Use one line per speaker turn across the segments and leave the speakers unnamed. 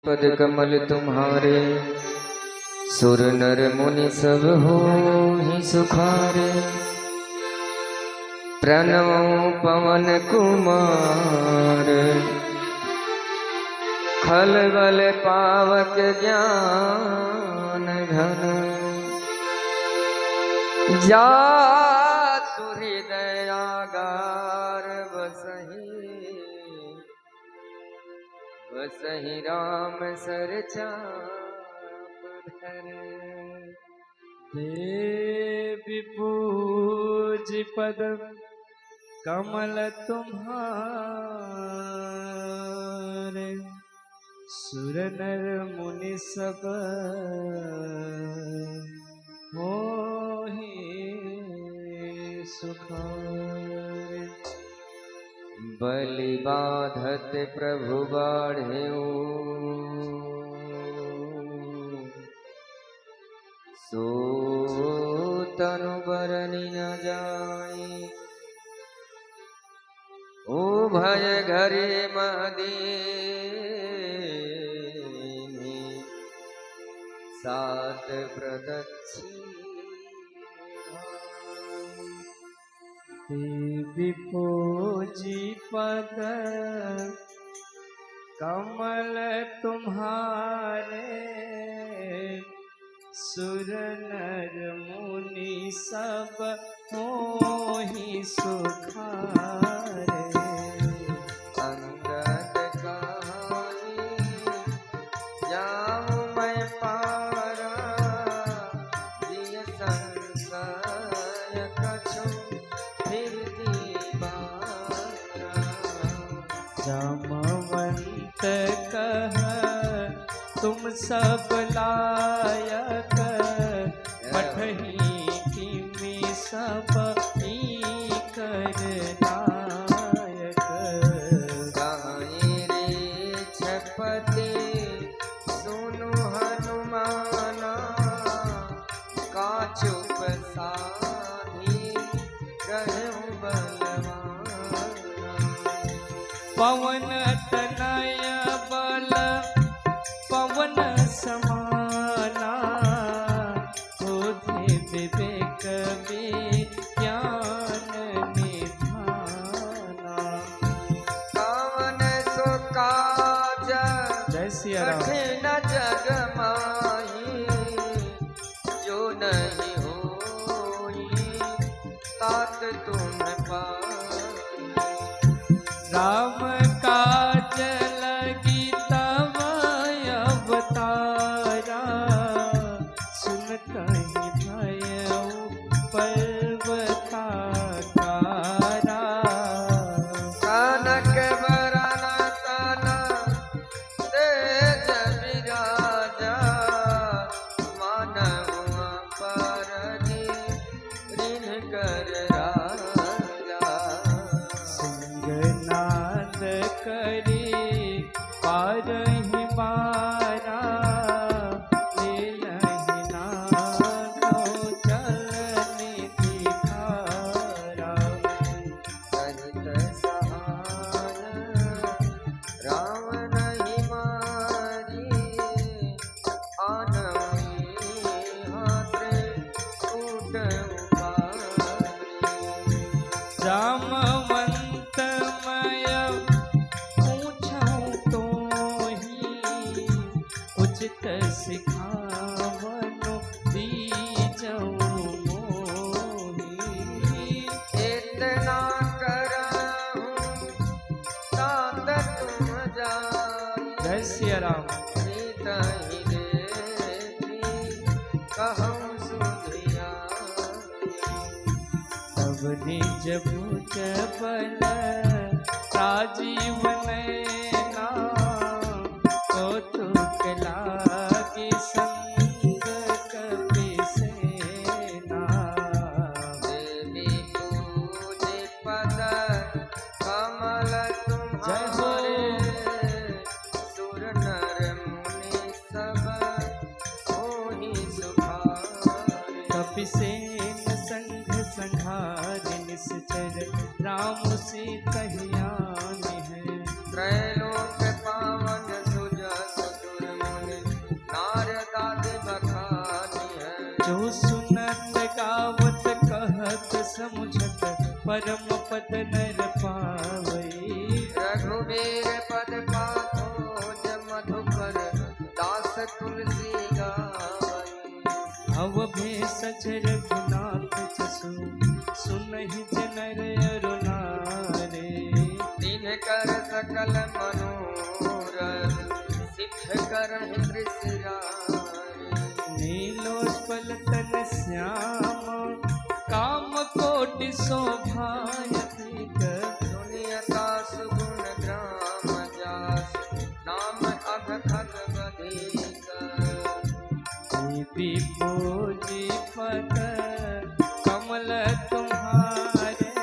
पद कमल तुम्हारे सुर नर मुनि सब हो ही सुखारे। प्रणव पवन कुमार खल बल पावक ज्ञान घन। जा हृदयागार बसहि राम सर चाप धर।
देवी पूज पद कमल तुम्हारे सुर नर मुनि सब मोहि सुखारे।
बलि बाधत प्रभु बाढ़ेऊ सो तनु बरनि न जाए। ओ भय घरे मदीनी सात प्रदक्षिण।
देवी पूजी पद कमल तुम्हारे सुर नर मुनि सब मोहि सुखारे।
अंगद कहानी जाऊं मैं पारा जिय संशय कछु फिर दीवारा।
जामवंत कह तुम सब लायक पठही किमि सब कर नायक।
गाई रे छपति सुनु हनुमाना का चुप साधी रहूं बलवाना।
पवन तनय बल पवन समाना बुद्धि विवेक विज्ञान निधाना।
कावन सो काज
जय सिया राम।
कठिन जग माही जो नहीं होई तात तुम पाई।
राम काज लगी तब अवतारा सुनत ही भयउ पर्वताकारा।
कनक बरन तन तेज विराजा मानव परधि ऋण कर राजा।
सिंहनाद करी पारहि बारा लीलहि नादो चलनि दिखारा।
सहित सहाय राम नहीं मारी आनवी हाथे टूट उपारी।
जामवंत मय पूछऊं तोहि उचित सिखावनु दीजऊं मोहि।
इतना करहूं तात तुम जाई।
जय सिया राम।
सीता ही देखी कहूं सुधियाई।
तब निज भुज बल राजीव नैना कौतुक लागी संग कपि सेना।
देवी पूजी पद कमल तुम्हारे सुर नर मुनि सब होहि सुखारे।
कपिसेन संघ संघार निश्चर राम सीतहियान है।
त्रैलोक पावन सुजस सुर
जो सुनत गावत कहत समुझत परम पद नर पावई।
रघुवीर पद पाखोज मधुकर दास तुलसी गावई।
भव भेष रघुनाथ जसु सुनहि जनर अरुणारे।
कर सकल मनोरथ सिद्ध करहि त्रिशिरारे।
नीलोत्पल तन श्याम काम कोटि शोभायतिक।
दुनियता सुगुण ग्राम जास नाम अघ खग बधिक।
देवी पूजी पद कमल तुम्हारे।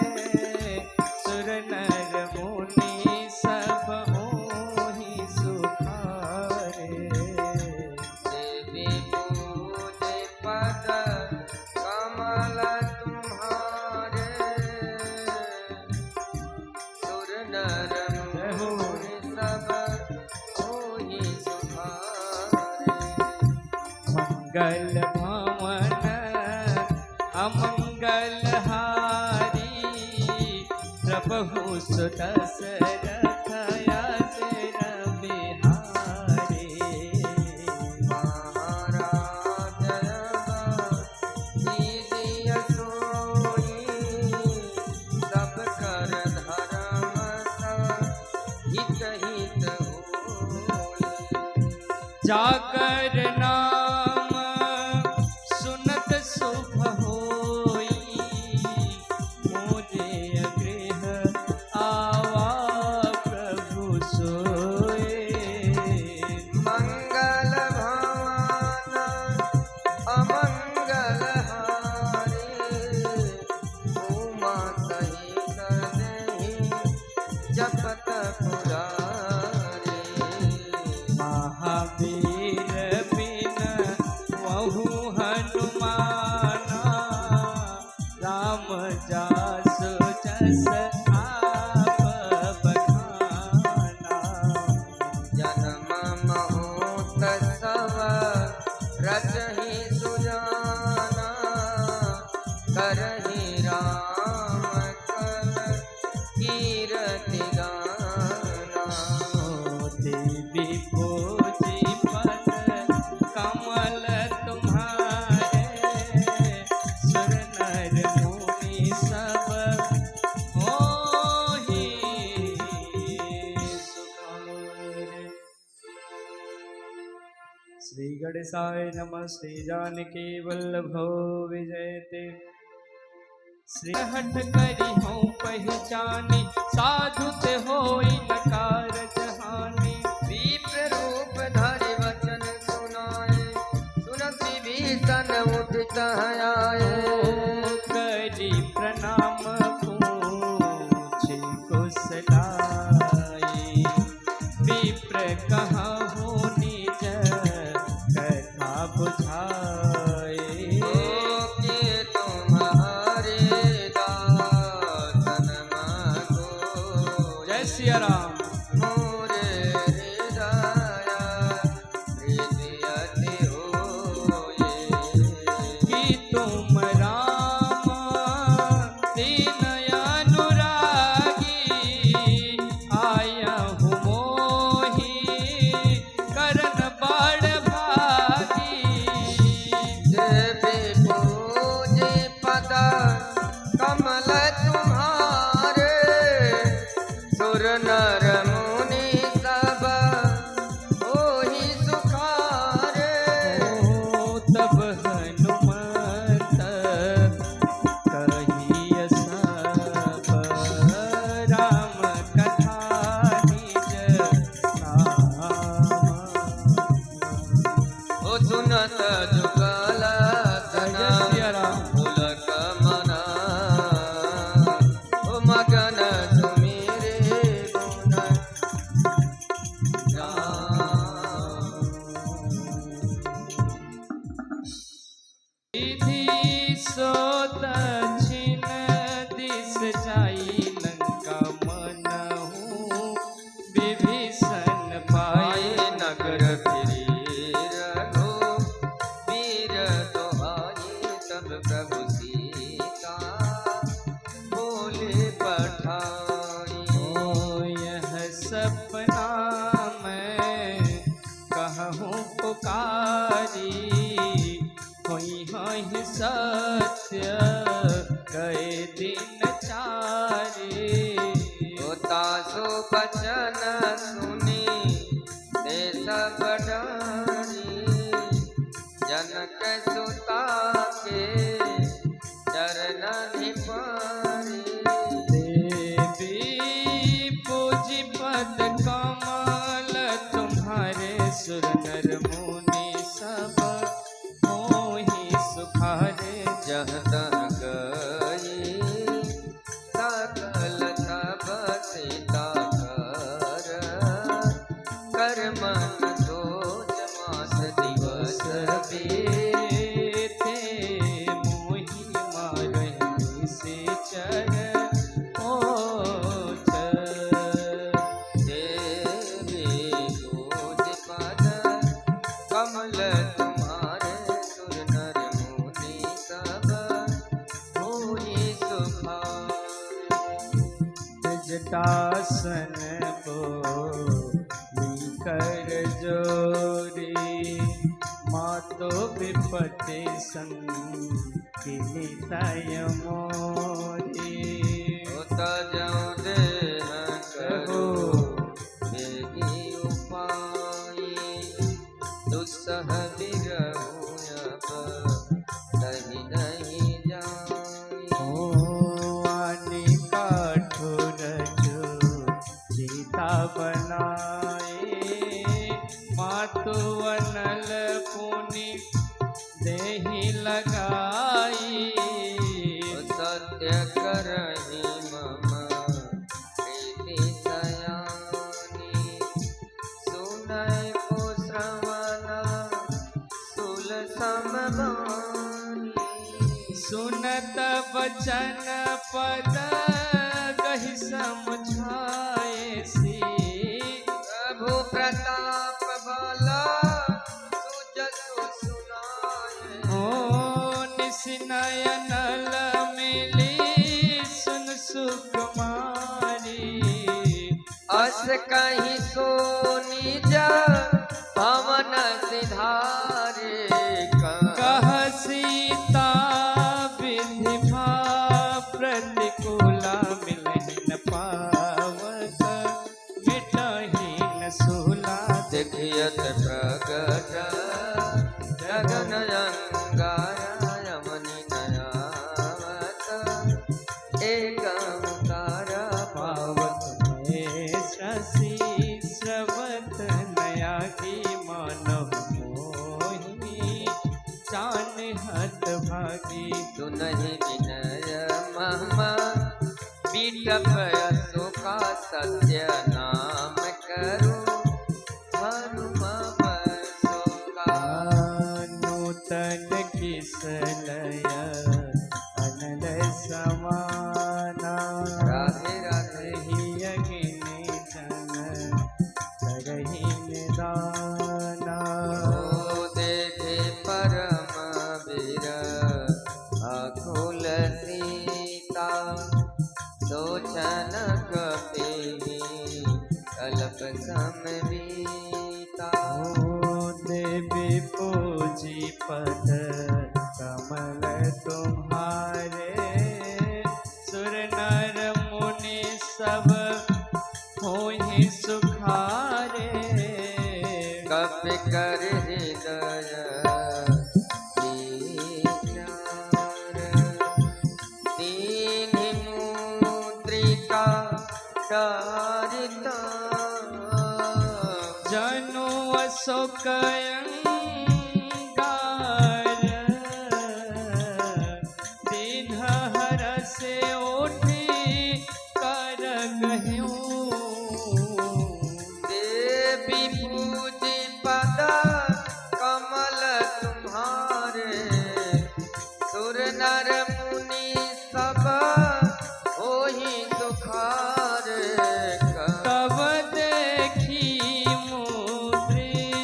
सुर नर मुनि सब होहि सुखारे।
देवी पूजे पद कमल तुम्हारे। सुर नर मुनि सब होहि सुखारे।
मंगल भवन अमंगल हारी। प्रभु सुदशरथ अजर बिहारी।
महाराज दीजिय सोई सब कर धर्म हित हित होई।
जागर नाम सुनत शुभ होई। मोरे गृह आवा प्रभु सोए।
मंगल भवन अमंगल हारी। उमा सहित देहि जपत पुरारी।
महावीर बिन वहु हनुमाना। राम जासु जस आप बखाना।
जन्म महोत्सव रचहि सुजाना। करहि राम कल कीरति गाना।
देवी पूजी पद कमल तुम्हारे। सुर नर मुनि सब होहि सुखारे। श्री गणेशाय नमः। श्री जानकी वल्लभो विजयते। श्री हठ करी हूँ पहचानी। साधु ते होई न कारज हानि।
विप्र रूप धरि वचन सुनाए। सुनत विभीषण उठित आए।
करी प्रणाम पूछे कुशलाए। विप्र कहु निज कथा बुझाए।
कि तुम्हारे दासन मको।
जय सिया राम।
मोरे हृदय प्रीति अति होए।
कि तुम राम दीन अनुरागी। आयहु मोहि करन बड़ भागी।
देवी पूजे पद कमल तुम्हारे। सुर नर मुनि सब होहि सुखारे।
तब हनुमत कहिय सब। राम कथा निज नाम।
ओ सुनत जुगल
जय सिया राम।
पुलक मना। ओ मगन सुमिरे गुण
विधि सो दक्षिण दिस जाई। लंका मनहु विभीषण पाए।
पाए नगर फिरी रघु
कहूँ पुकारी होई हई सत्य गए दिन चारे
होता सो बचन सुनी ते सब डरी जनक सुता के चरण पारी
देवी पूजी पद कमल तुम्हारे सुर नर मुनि सब मोहि सुखारे
जह तह गई सकल तब सीता कर मन सोच मास दिवस
बीते मोहि मारहि से चर ओठ
देवी दूज पद कमल तुम्हारे सुर नर मुनि सब होई सुखारे
जटासन कर जोरी मातो विपत्ति संकितय मोरी
होत जाऊं देह कहो बेगी उपाई दुस्सह बिरहु अब दही नहीं जाई
आने काठुर जो सीता बनाए मातु अनल पुनि देहि लगाई
सत्य करहि मम प्रीति सयानी सुनय को श्रवण सुल समबानी
सुनत बचन पद गहि समझाए सी
प्रभु प्रताप बला सुजसु सुनाए
ओ निसिनयनल मिली सुन सुकुमारी
अस कहीं सो निज पवन सिधारे
कह सीता विधि प्रतिकूला मिलन पावक मिटहीन सूला
देखियत प्रगट गगन अंगारा यमनि नयावत एक ओंकार
पावक में शशि स्रवत नया की मानव मोहि चान हत भागी
सुनहि विनय महिमा बीटप अशोका सत्य नाम करो हनुम बसोका
नूतन किसलय अनल समाना
राधे राधे
ही अग्नि जन करहि निदाना
ओ देखे परम वीर अकुल सीता सोचन कपि कल्प समवीता
ओ देवी पूजी पद कमल तुम्हारे सुर नर मुनि सब होहि सुखारे
कपि कर हृदय विचार दीन मुद्रिका डारिता
जनु अशोक अंगार दीन हर से ओठी कर गह्यूं
देवी पूजी पद कमल तुम्हारे सुर नर मुनि सब होहि सुखारे
तब देखी मुद्रिका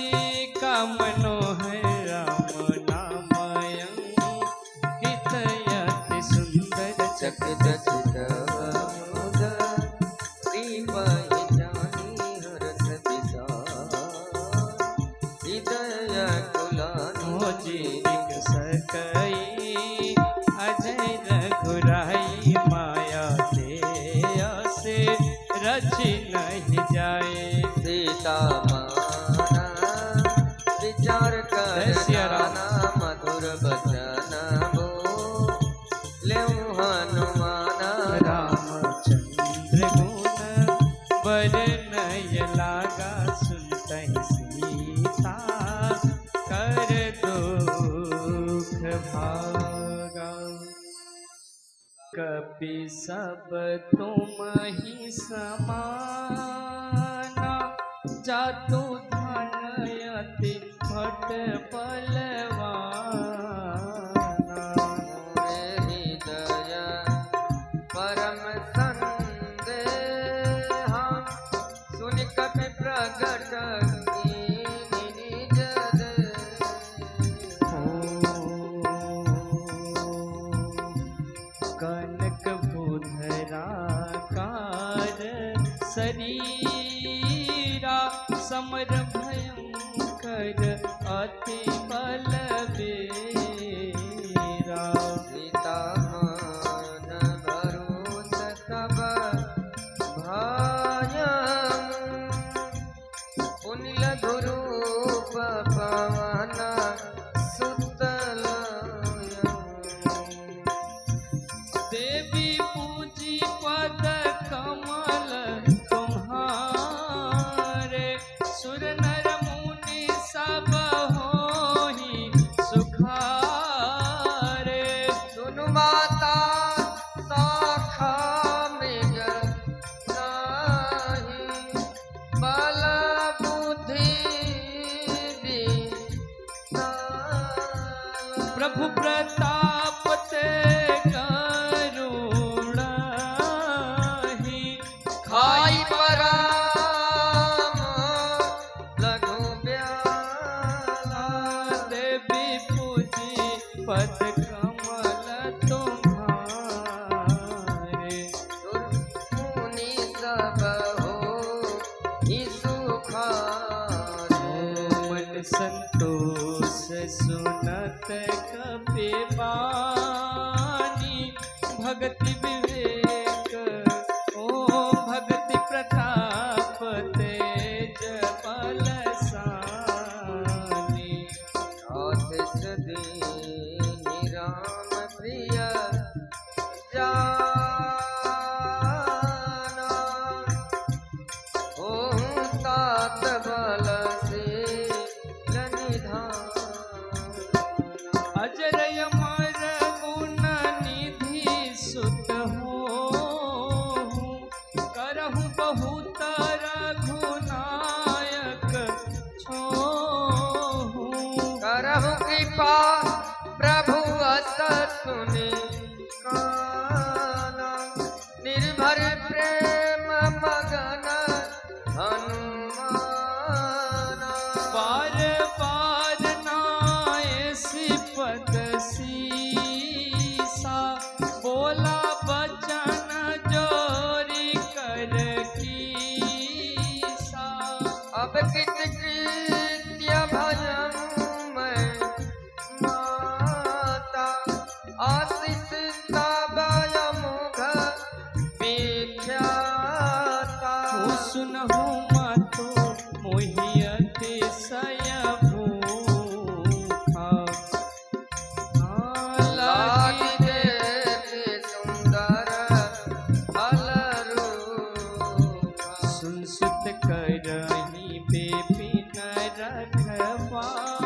चिरिक सकई अजय रघुराई माया ते से रची नहीं जाए
सीता माना विचार कर
सिया राम।
नाना मधुर बचन बोले हनुमान
रामचंद्र गुण बरनय लागा सुनतहि सीता कर दुख भागा कपि सब तुम ही समाना जातु धनयति भट बलवाना
हृदय परम संदेह सुनि कपि प्रगट कीनि निज देह।
कनक बुधराकार शरीरा समर भयंकर अति बलबीरा
सीता मान भरोस तब भायम पुनि लघु रूप पवन सुतलयम्।
देवी पूजी पद कमल तुम्हारे सुर नर मुनि सब होहि सुखारे
सुनु माता शाखा मृग नाही बल बुद्धि विशाल।
प्रभु प्रताप ते करुणाहि
खाई पराम लघु ब्याला।
देवी पूजी पद कमल तुम्हारे
मुनि सब हो ही सुखारे।
मन संतोष सुनत कपि बानी भक्ति विवेक ओ भक्ति प्रताप तेज बलसानी
आशीष दीनि राम प्रिय जाना ओहु तात बल शील निधान।
अजर अमर गुण निधि सुत हो करहु बहुत रघुनायक छोहु
करहु कृपा प्रभु अस सुनि काना। निर्भर प्रेम मगन हनुमान।
बार बार नाय सिपत सीसा बोला बचन जोरी कर कीसा
अब कित कृत्य भजन मैं माता आशीष तबय मुख विख्याता।
सुनहु मतो मोहि अतिशय भूखा
लागी देखे सुंदर फल रूपा।
सुन सुत करहि बेपिन रखवारी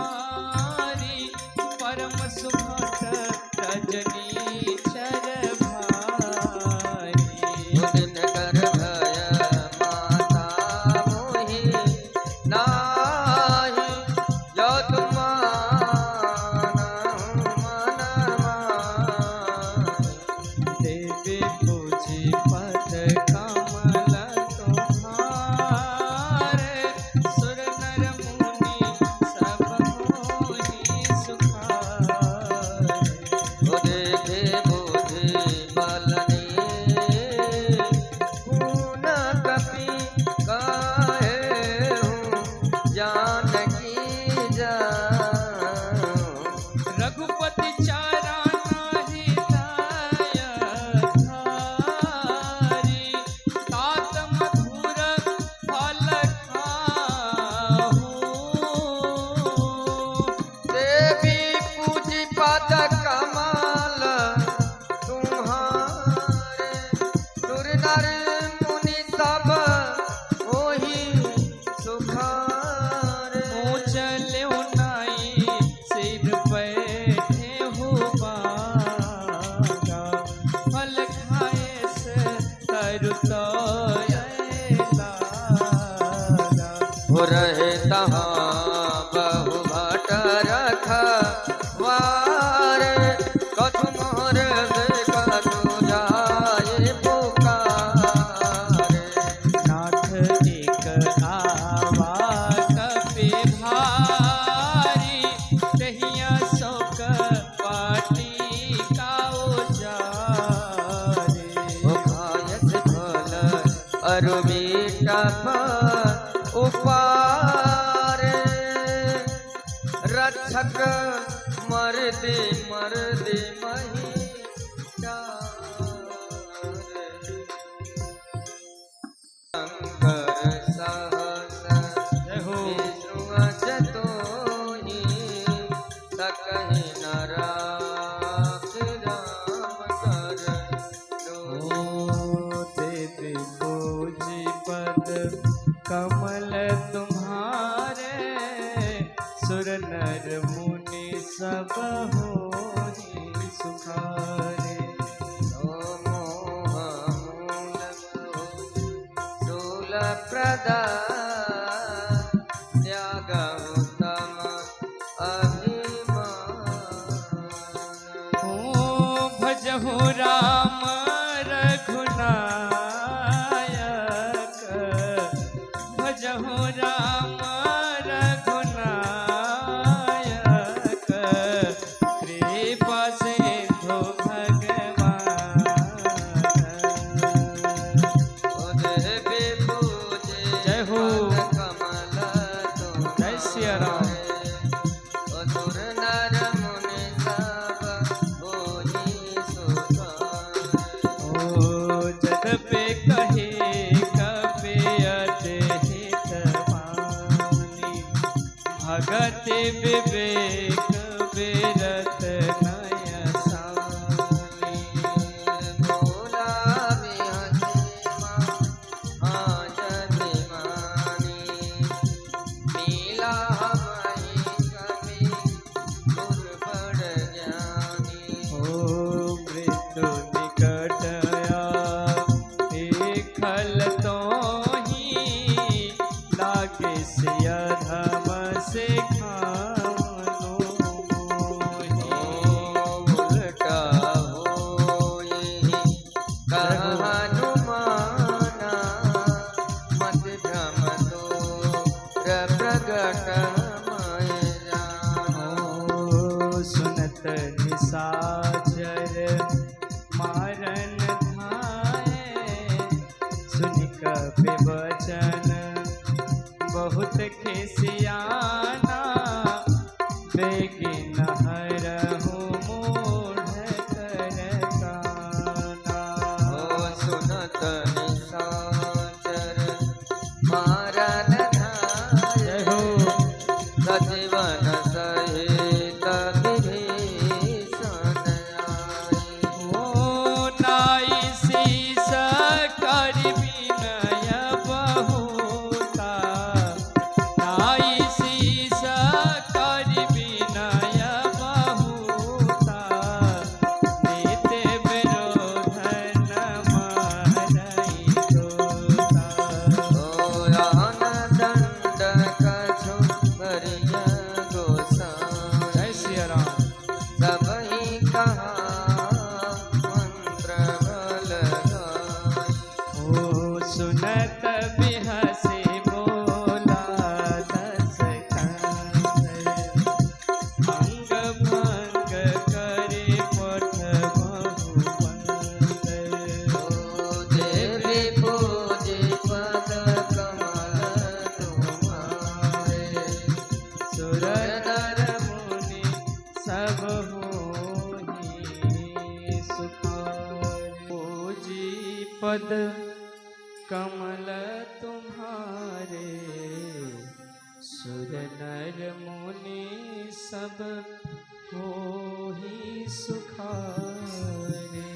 परम सुभट रजनी चर भारी
दिन कर भय माता मोहि नाही जो तुम मन माहि।
देवी पूजी पद कमल तुम्हारे सुर नर मुनि सब होहि सुखारे
देखे बुद्धि बलनी गुण कपि काहे हूँ जानकी जाऊँ।
नाई सिर बैठे हो बागा फल खाए से तरु
हो रहे तहाँ बहु भट रखवार कछु मोर कछु जाए पुकारे
नाथ एक आवा कपि भारी कहिया शोक पाटी काओ जारे
ओ खायस फल अरु मीठा उपारे रक्षक मर्दे मर्दे मही शंकर सहस
जय हो
विष्णु जतोहि सकहि न राख राम कर
देवी पूजी पद कमल तुम्हारे सुर नर मुनि सब होहि सुखारे
प्रदा त्याग उत्तम अभिमान
ओ भजहु राम रघुनायक भजहु राम रघुनायक कृपा सिंधु भगवान
देवी पूजे
जय हो
कमल
जय सिया राम
असुर नर मुनि सब होहि सुखारे
ओ जद पे कहे कपि अति हित वाणी भगत विवेक विरत नय सानी
भोला विहंसिमा आज भिमानी नीला मही कवि दुर्बड़ ज्ञानी
ओ मृत्यु निकट खल तो ही लागे सिया धम से खानो मोहि।
उल्टा होई कहनुमाना मत भ्रम दूर प्रगट मय जानो
सुनत निशाचर मारन धाये सुन कपि वचन बहुत खिसियाना बेगी नहरहु मूढ़ कर काना
ओ सुनत निशाचर मारन धाये
जय हो
सजीवन सहित विभीषण आए
ओ नाई शीस कर विनय बहुता नाई शीस कर विनय बहुता नीते विरोधन मारई तोता
ओ आनंद कछु करिय गोसाई
जय सिया राम
सबहि कहा मंत्र बल गाई
ओ सुनत बिहसे बोला दस कंस अंग भंग करे पठ बहुवंत
ओ देवी पूजे पद कमल तुम्हारे
सुर नर मुनि सब होहि सुखारे पूजी पद कमल तुम्हारे सुर नर मुनि सब होहि सुखारे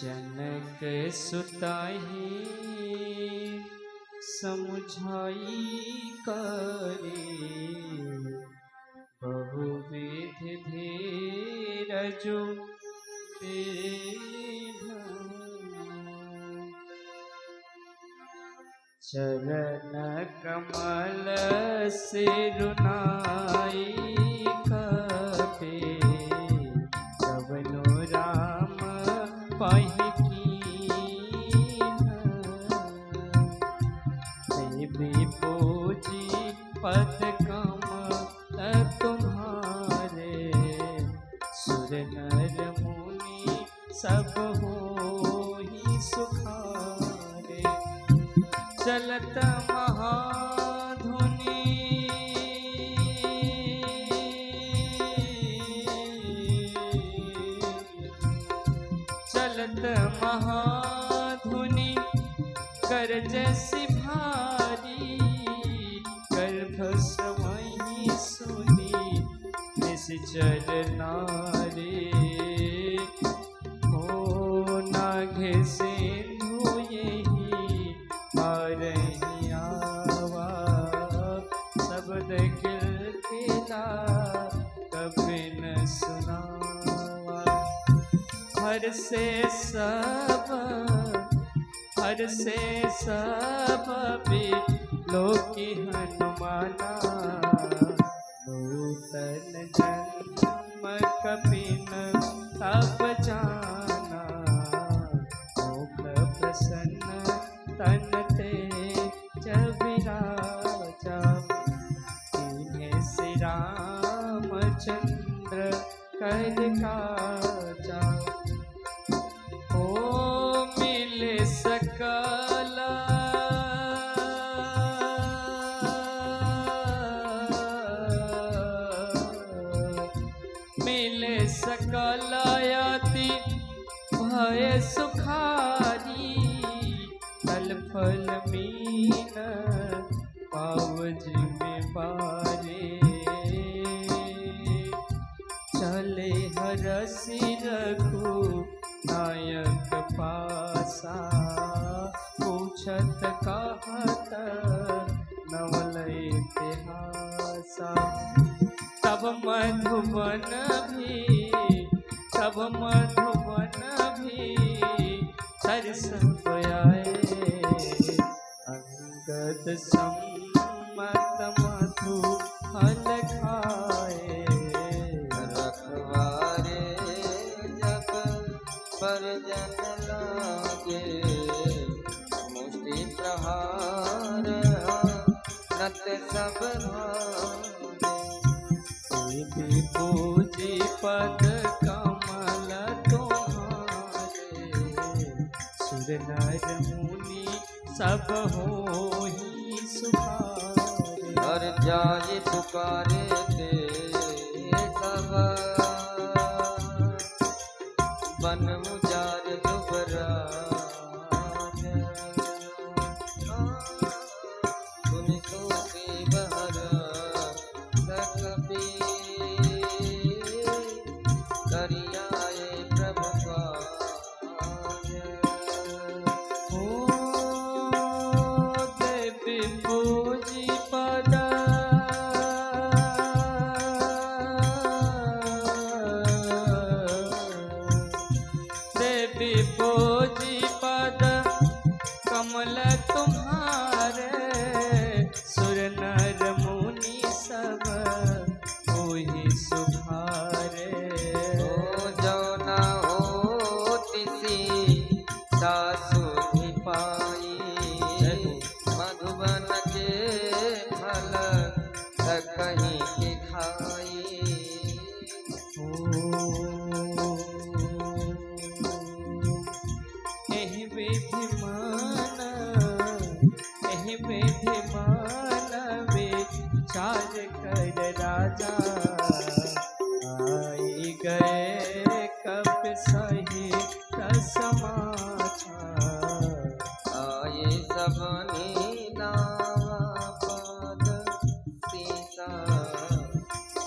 जनक सुताहि समुझाई करे बहुविध धीरजु चरण कमल सिरुनाई कपे कवनो राम पाहि देवी पूजी पद कमल तुम्हारे सुर नर मुनि सब होहि सुखारे चलत महाधुनि चलत महाधुनि गरज सी भारी गर्भ स्वहि सुनि निश्चर नारे हो नाघे सिंधु यही मारही आवा शब्द खिलखिला कभी न सुनावा हर से सब भी लोकी हनुमाना नूतन जन्म कपिन तब जाना मुख प्रसन्न तन ते विराजा इन्हें श्री रामचंद्र कर काजा ओ मिले सकला मिले सकलायति भय सुखारी तल फल मीन पावज में बारे चले हरसि रघु नायक पासा पूछत कहत नवल इतिहासा तब मधुबन भी सरस आए अंगद सम्मत मधु फल खाए
रखवारे जब परजन लागे मुष्टि प्रहार नत सब
देवी पूजी पद कमल तुम्हारे सुर नर मुनि सब होहि सुखारे
हर जाय पुकारे ते सब बन मुजार दुबराज सुनि सोसी बहर सकबी करियाए प्रभु काज
ओ देवी पूजी पद देवी पूजी पद कमल तुम्हारे सुर नर मुनि सब होहि सुखारे
जो न होतिसी सासु पाई मधुबन के फल कहीं के खाई
एहि विधि मानवे चार कर राजा आई गए कप सही समाचार
आए सब नीलावा पद सीता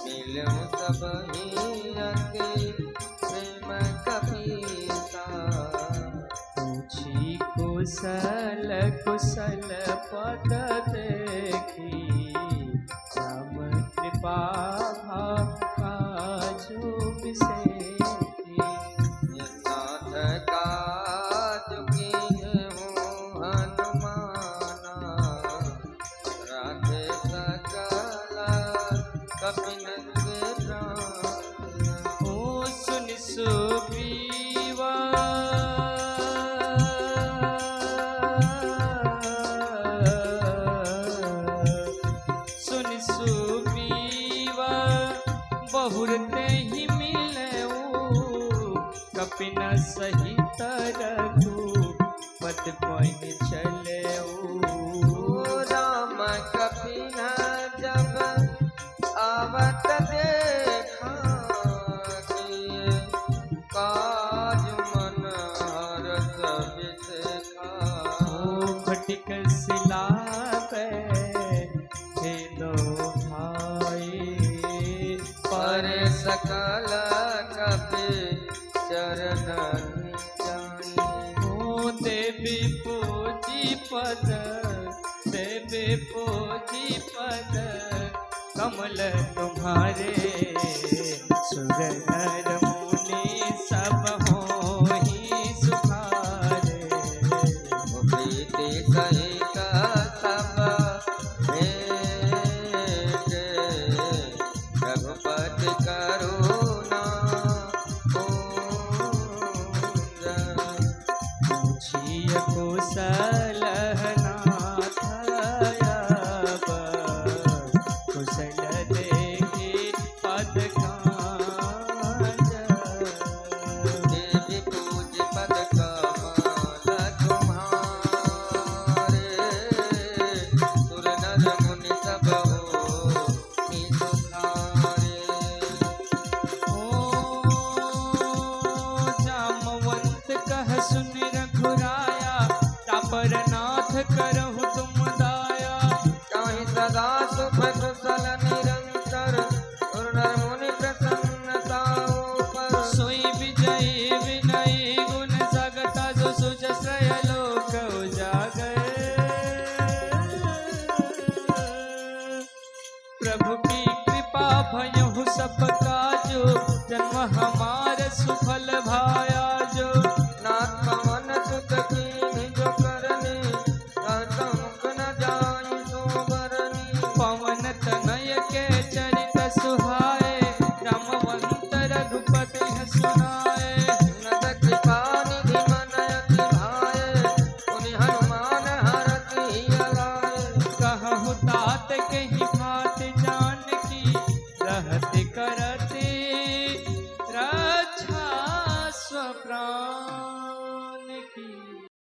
मिलूं सब ही रखे प्रेम कपीसा
पूछी कुशल कुशल पद देखी राम कृपा काजू बिसेखी
नाथ काज कीन्हु हनुमाना राधे सकल कपिन के प्राण
ओ सुन सुग्रीवा सुन सुग्रीवा बहुरते ही मिलऊ कपिन सहित रघुपति पहि चलऊ
राम कपिन जब आवत देखा किए काज मन हरस बिसखा
खटिक सिला पे हे दो भाई
पर सकल कपि चरण जानी
ओ देवी पूजी पद देवी पूजी पद कमल तुम्हारे सुर नर मुनि सब होहि सुखारे
प्रीति सहित सब भेंट रघुपति करुणा
पूछिय कुशल नाथ अब कुशल देखी पद काज
देवी पूज पद कमल तुम्हारे सुर नर मुनि सब होहि सुखारे
ओ जामवंत कह सुन रघुराया तापर नाथ करहु तुम दाया
चाहि सदा सुख कुशल निरंतर सुर नर मुनि प्रसन्नता पर
सोई विजयी विनयी गुण सगता जो सुजश्रय लोक उजागर प्रभु की कृपा भयहु सब